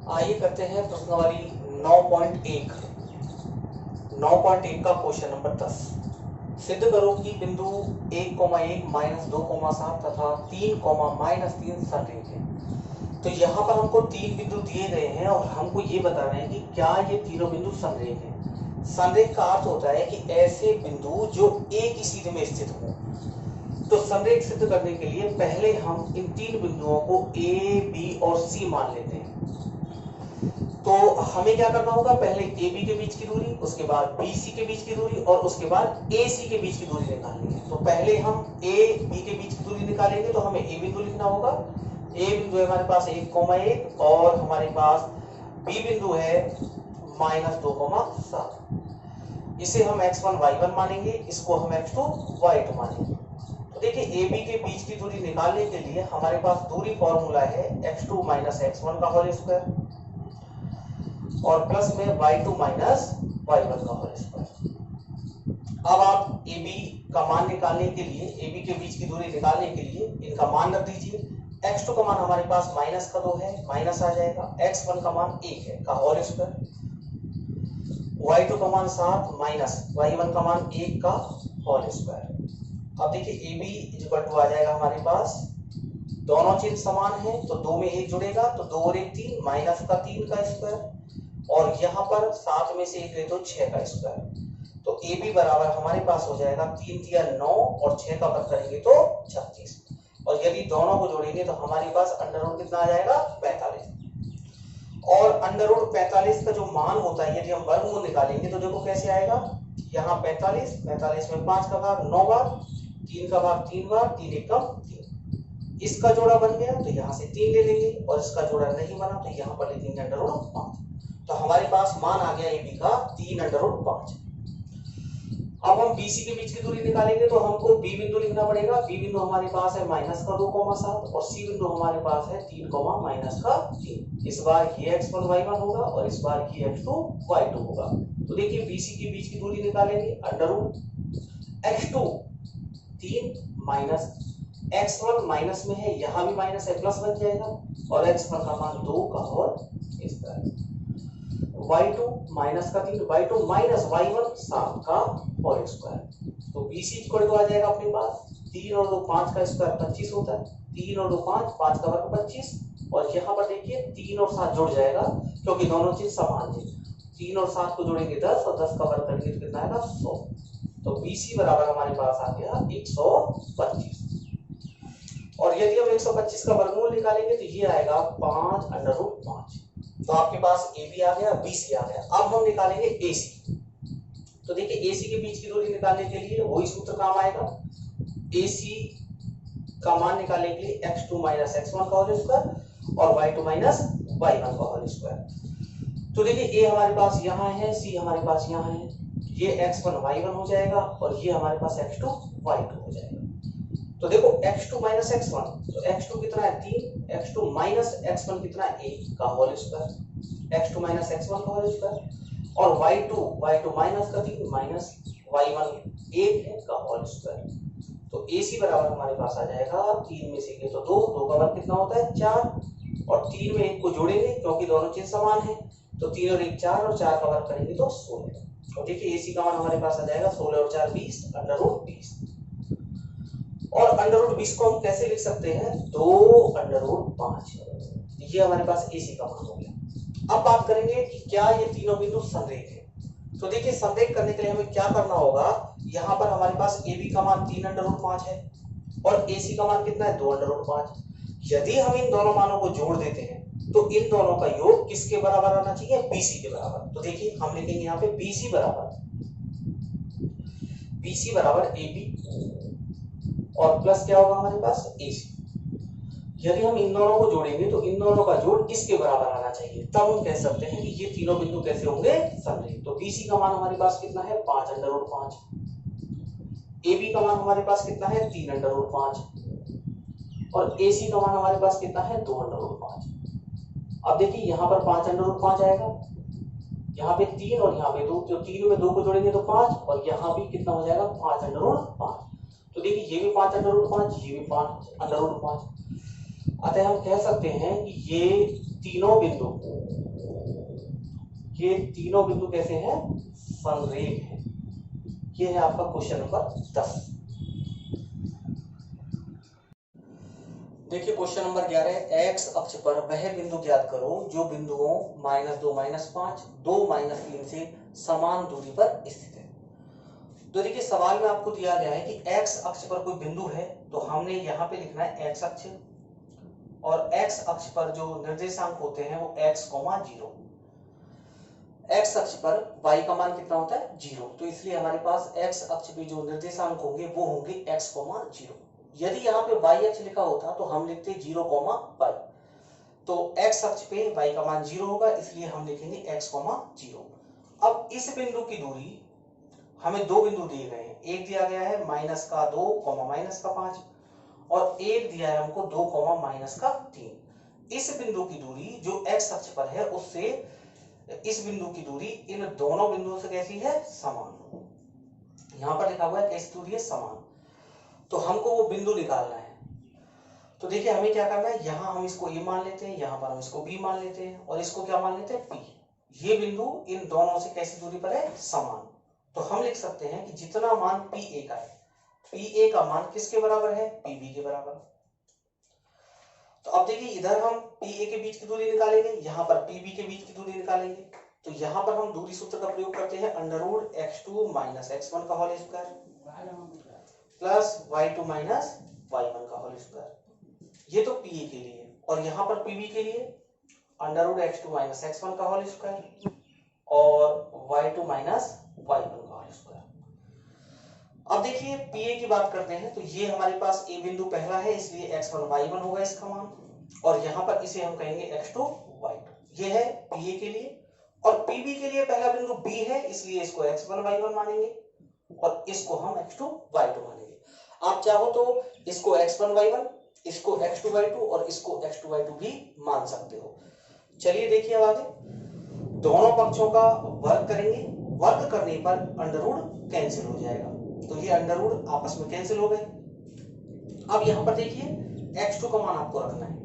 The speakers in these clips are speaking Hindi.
आइए करते हैं प्रश्नावली 9.1 का क्वेश्चन नंबर 10। सिद्ध करो कि बिंदु 1,1 -2,7 तथा 3, -3 संरेख है। तो यहाँ पर हमको तीन बिंदु दिए गए हैं और हमको ये बता रहे हैं कि क्या ये तीनों बिंदु संरेख हैं। संरेख का अर्थ होता है कि ऐसे बिंदु जो एक ही सीध में स्थित हो। तो संरेख सिद्ध करने के लिए पहले हम इन तीन बिंदुओं को ए, बी और सी मान लेते हैं। तो हमें क्या करना होगा, पहले ए बी के बीच की दूरी, उसके बाद बी सी के बीच की दूरी और उसके बाद ए सी के बीच की दूरी निकालनी है। तो पहले हम ए बी के बीच की दूरी निकालेंगे तो हमें ए बिंदु लिखना होगा। ए बिंदु है हमारे पास 1,1 और हमारे पास बी बिंदु है -2,7। इसे हम x1 y1 मानेंगे, इसको हम x2 y2 मानेंगे। तो देखिए ए बी के बीच की दूरी निकालने के लिए हमारे पास दूरी फॉर्मूला है x2 - x1 का होल स्क्वायर और प्लस में y2 - y1 का होल स्क्वायर। अब आप ए बी का मान निकालने के लिए, ए बी के बीच की दूरी निकालने के लिए इनका मान रख दीजिए। x2 का मान हमारे पास -2 है, माइनस आ जाएगा। x1 का मान 1 है का होल स्क्वायर, y2 का मान 7 माइनस y1 का मान 1 का होल स्क्वायर। अब देखिए ए बी इक्वल टू आ जाएगा हमारे पास, दोनों चिन्ह समान है तो 2 में 1 जुड़ेगा तो 2 और 1 3 माइनस का 3 का स्क्वायर और यहाँ पर 7 में से 1 ले तो 6 का स्क्वायर। तो ए बी बराबर हमारे पास हो जाएगा 3 तिया 9 और 6 का वर्ग करेंगे तो 36। और यदि दोनों को जोड़ेंगे तो हमारे पास अंडर रूट कितना आ जाएगा 45। और अंडर रूट 45 का जो मान होता है यदि हम वर्गमूल निकालेंगे तो देखो कैसे आएगा। यहाँ 45 में 5 का भाग 9 बार, 3 का भाग 3 बार, 3 एकम 3। इसका जोड़ा बन गया तो यहाँ से 3 ले लेंगे और इसका जोड़ा नहीं बना तो यहाँ पर ले लेंगे अंडर रूट 5। तो हमारे पास मान आ गया ए बी का 3 अंडर रूट 5। अब हम बी सी के बीच की दूरी निकालेंगे तो हमको बी बिंदु लिखना पड़ेगा। बी बिंदु हमारे पास है -2,7 और सी बिंदु हमारे पास है 3, -3। इस बार ये x1 y1 होगा और इस बार ये x2 y2 होगा। तो देखिए बी सी के बीच की दूरी निकालेंगे, under root x2 3 minus x1 minus में है, यहाँ भी माइनस है, प्लस बन जाएगा और x1 का मान 2 का होल स्क्वायर, y2 माइनस का 3, y2 माइनस y1 7 का होल स्क्वायर। तो BC इक्वल टू आ जाएगा अपने पास 3 और 2 5 का स्क्वायर 25 होता है, 3 और 2 5, 5 का वर्ग 25 और यहाँ पर देखिए 3 और 7 जुड़ जाएगा क्योंकि दोनों चीज समान है। 3 और 7 को जोड़ेंगे 10 और 10 का वर्ग करेंगे तो कितना आएगा 100। तो BC बराबर हमारे पास आ गया 125। और यदि हम 125 का वर्गमूल निकालेंगे तो ये आएगा 5 अंडर रूट 5। तो आपके पास ए बी आ गया, बी सी आ गया। अब हम निकालेंगे ए सी। तो देखिए ए सी के बीच की दूरी निकालने के लिए वही सूत्र काम आएगा। ए सी का मान निकालने के लिए x2 - x1 का होल स्क्वायर और y2 - y1 का होल स्क्वायर। तो देखिए ए हमारे पास यहाँ है, सी हमारे पास यहाँ है, ये x1 y1 हो जाएगा और ये हमारे पास x2 y2 हो जाएगा। तो देखो x2 - x1, तो x2 कितना है 3, x2 - x1 कितना है 1 का होल स्क्वायर, x2 - x1 का होल स्क्वायर और y2 माइनस का 3 माइनस y1 1 है का होल स्क्वायर। तो AC बराबर हमारे पास आ जाएगा 3 में से तो 2, 2 का वर्ग कितना होता है 4 और 3 में 1 को जोड़ेंगे क्योंकि दोनों चीज समान है तो 3 और 1 4 और 4 का वर्ग करेंगे तो 16। और देखिए AC का मान हमारे पास आ जाएगा 16 और 4 20 अंडर रूट 20। और अंडर रूट 20 को हम कैसे लिख सकते हैं 2 अंडर रूट 5। ये हमारे पास AC का मान हो गया। अब बात करेंगे कि क्या ये तीनों बिंदु संरेख है। तो देखिए संरेख करने के लिए हमें क्या करना होगा, यहाँ पर हमारे पास AB का मान 3 अंडर रूट 5 है और AC का मान कितना है 2 अंडर रूट 5। यदि हम इन दोनों मानों को जोड़ देते हैं तो इन दोनों का योग किसके बराबर आना चाहिए BC के बराबर। तो देखिए हम लिखेंगे यहाँ पे BC बराबर AB और प्लस क्या होगा हमारे पास AC। यदि हम इन दोनों को जोड़ेंगे तो इन दोनों का जोड़ किसके बराबर आना चाहिए, तब हम कह सकते हैं कि ये तीनों बिंदु कैसे होंगे संरेख। तो BC का मान हमारे पास कितना है 5 अंडर रूट 5, AB का मान हमारे पास कितना है 3 अंडर रूट 5 और AC का मान हमारे पास कितना है 2 अंडर रूट 5। अब देखिए यहाँ पर 5 अंडर रूट 5 आएगा, यहाँ पे 3 और यहाँ पे 2, तो 3 में 2 को जोड़ेंगे तो 5 और यहाँ भी कितना हो जाएगा 5 अंडर रूट 5। तो देखिए ये भी 5 अंडर रूट 5, ये भी 5 अंडर रूट 5। अतः हम कह सकते हैं कि ये तीनों बिंदु कैसे हैं, संरेख हैं। ये है आपका क्वेश्चन नंबर 10। देखिए क्वेश्चन नंबर 11, एक्स अक्ष पर वह बिंदु ज्ञात करो जो बिंदुओं -2 -5 2 -3 से समान दूरी पर स्थित है। तो देखिए सवाल में आपको दिया गया है कि एक्स अक्ष पर कोई बिंदु है, तो हमने यहाँ पे लिखना है एक्स अक्ष, और एक्स अक्ष पर जो निर्देशांक होते हैं वो x, 0। एक्स अक्ष पर y का मान कितना होता है 0, तो इसलिए हमारे पास x अक्ष पे जो निर्देशांक होंगे वो होंगे x, 0। यदि यहाँ पे y अक्ष लिखा होता तो हम लिखते 0, y। तो x अक्ष पे y का मान 0 होगा, इसलिए हम लिखेंगे x, 0। अब इस बिंदु की दूरी, हमें दो बिंदु दिए गए हैं, एक दिया गया है -2, -5, और एक दिया है हमको 2, -3। इस बिंदु की दूरी जो x अक्ष पर है उससे इस बिंदु की दूरी इन दोनों बिंदुओं से कैसी है, समान। यहां पर लिखा हुआ है कैसी दूरी है, समान। तो हमको वो बिंदु निकालना है। तो देखिए हमें क्या करना है, यहां हम इसको a मान लेते हैं, यहां पर हम इसको b मान लेते हैं, और इसको क्या मान लेते हैं, p। ये बिंदु इन दोनों से कैसी दूरी पर है, समान। तो हम लिख सकते हैं कि जितना मान pa का है, pa का मान किसके बराबर है, pb के बराबर। तो अब देखिए इधर हम PA के बीच की दूरी निकालेंगे, यहाँ पर PB के बीच की दूरी निकालेंगे। तो यहाँ पर हम दूरी सूत्र का प्रयोग करते हैं, √x2 - x1 का whole square plus y2 - y1 का होल स्क्वायर। ये तो PA के लिए, और यहाँ पर PB के लिए √x2 - x1 का होल स्क्वायर और y2 - y1 का होल स्क्वायर। अब देखिए PA की बात करते हैं, तो ये हमारे पास A बिंदु पहला है, इसलिए x1 y1 होगा इसका मान, और यहाँ पर इसे हम कहेंगे x2 y2। ये है PA के लिए। और PB के लिए पहला बिंदु B है, इसलिए इसको x1 y1 मानेंगे और इसको हम x2 y2 मानेंगे। आप चाहो तो इसको x1 y1, इसको x2 y2 और इसको x2 y2 भी मान सकते हो। चलिए देखिए अब आगे, दोनों पक्षों का वर्ग करेंगे, वर्ग करने पर अंडर कैंसिल हो जाएगा, तो ये अंडर आपस में कैंसिल हो गए। अब यहाँ पर देखिए x2 का मान आपको रखना है,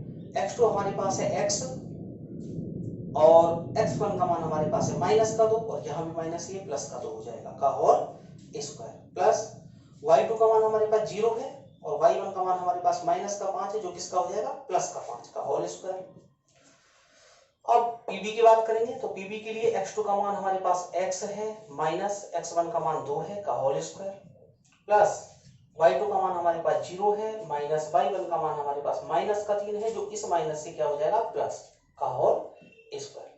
x2 हमारे पास है x, और x1 का मान हमारे पास है -2, और यहाँ भी माइनस ये +2 हो जाएगा का होल स्क्वायर, प्लस y2 का मान हमारे पास 0 है, और y1 का मान हमारे पास -5 है, जो किसका हो जाएगा, +5 का होल स्क्वायर। अब PB की बात करेंगे, तो PB के लिए x2 का मान हमारे पास x है, माइनस x1 का मान 2 है का होल स्क्वायर, प्लस y2 का मान हमारे पास 0 है, माइनस y1 का मान हमारे पास -3 है, जो इस माइनस से क्या हो जाएगा, प्लस का होल स्क्वायर।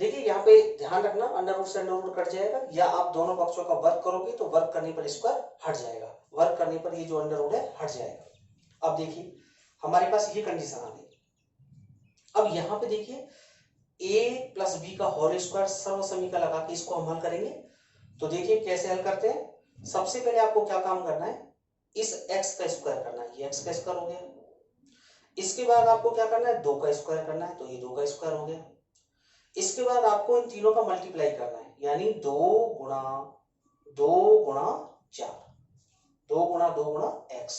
देखिए यहाँ पे ध्यान रखना, अंडर से अंडर कट जाएगा, या आप दोनों पक्षों का वर्ग करोगे तो वर्ग करने पर स्क्वायर हट जाएगा, वर्ग करने पर ये जो अंडर है हट जाएगा। अब देखिए हमारे पास ये कंडीशन आ गई। अब यहाँ पे देखिए a + b का होल स्क्वायर सर्व समीकरण लगा के इसको हम हल करेंगे। तो देखिए कैसे हल करते हैं। सबसे पहले आपको क्या काम करना है, इस x का स्क्वायर करना है, ये x का स्क्वायर हो गया। इसके बाद आपको क्या करना है, 2 का स्क्वायर करना है, तो ये 2 का स्क्वायर हो गया। इसके बाद आपको इन तीनों का मल्टीप्लाई करना है, यानी 2 गुणा 2 गुणा 4, 2 गुणा 2 गुणा x,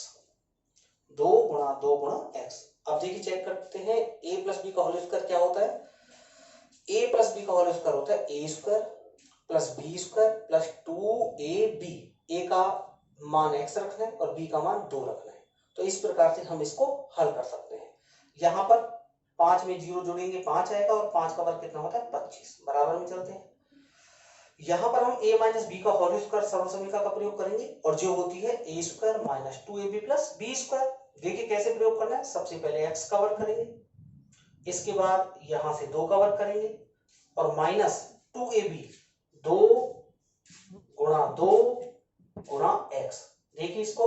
2 गुणा 2 गुणा x। अब देखिए चेक करते हैं, a + b का होल स्क्वायर क्या होता है, a + b का होल स्क्वायर होता है a² + b² + 2ab। a का मान x रखना है और b का मान 2 रखना है। तो इस प्रकार से हम इसको हल कर सकते हैं। यहाँ पर 5 में 0 जोड़ेंगे 5 आएगा, और 5 का वर्ग कितना होता है, 25, बराबर में चलते हैं। यहाँ पर हम a - b का होल स्क्वायर सर्व समीकरण का प्रयोग करेंगे, और जो होती है a² - 2ab + b²। देखिए कैसे प्रयोग करना है, सबसे पहले x का वर्ग करेंगे, इसके बाद यहां से 2 का वर्ग करेंगे, और -2ab 2 गुणा 2 गुणा x। देखिए इसको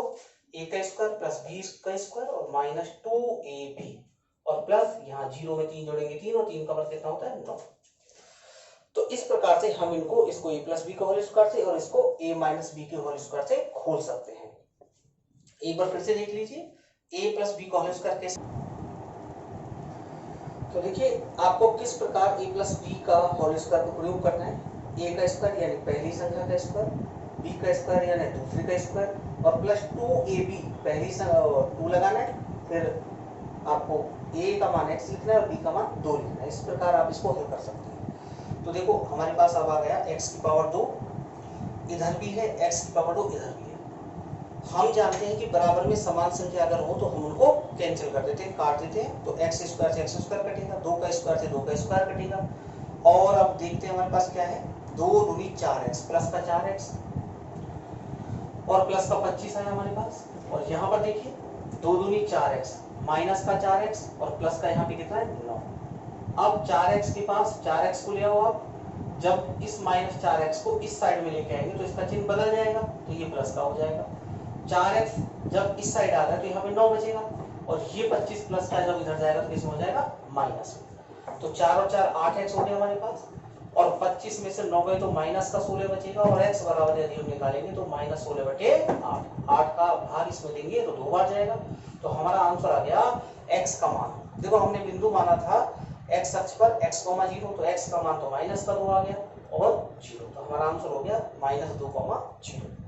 a का स्क्वायर + b का स्क्वायर और -2ab, और प्लस यहाँ 0 में 3 जोड़ेंगे 3, और 3 का वर्ग कितना होता है, 9। तो इस प्रकार से हम इसको a + b का होल स्क्वायर से और इसको a - b के होल स्क्वायर से खोल सकते हैं। एक बार फिर से देख लीजिए a + b का होल स्क्वायर कैसे। तो देखिए आपको किस प्रकार a + b का होल स्क्वायर का प्रयोग करना है, a का स्क्वायर यानी पहली संख्या का स्क्वायर, b का स्क्वायर यानी दूसरी का स्क्वायर, और +2ab पहली 2 लगाना है, फिर आपको a का मान x लिखना है और b का मान 2 लिखना है। इस प्रकार आप इसको हल कर सकते हैं। तो देखो हमारे पास अब आ गया x की पावर 2 इधर भी है, x की पावर 2 इधर भी है। हम जानते हैं कि बराबर में समान संख्या अगर हो तो हम उनको कैंसिल कर देते हैं, काट देते हैं। तो x स्क्वायर से x स्क्वायर कटेगा, 2 का स्क्वायर से 2 का स्क्वायर कटेगा। और अब देखते हैं हमारे पास क्या है, 2 दूनी 4x प्लस का 4x और प्लस का 25 आया हमारे पास। और यहाँ पर देखिए 2 दूनी 4x माइनस का 4x और प्लस का यहाँ पे कितना है 9। अब 4x के पास 4x को ले आओ आप, जब इस माइनस 4x को इस साइड में लेके आएंगे तो इसका चिन्ह बदल जाएगा, तो ये प्लस का हो जाएगा। 4x जब इस साइड आ रहा है तो यहाँ पे 9 बचेगा और ये 25 प्लस का जब इधर जाएगा तो किसमें हो जाएगा माइनस में। तो 4 और 4 8x हो गया हमारे पास और 25 में से 9 गए तो माइनस का 16 बचेगा और x बराबर यदि हम निकालेंगे तो माइनस 16/8। 8 का भाग इसमें देंगे तो 2 बार जाएगा। तो हमारा आंसर आ गया x का मान। देखो हमने बिंदु माना था x अक्ष पर x, 0 तो x का मान तो -2 आ गया और 0। तो हमारा आंसर हो गया -2, 0।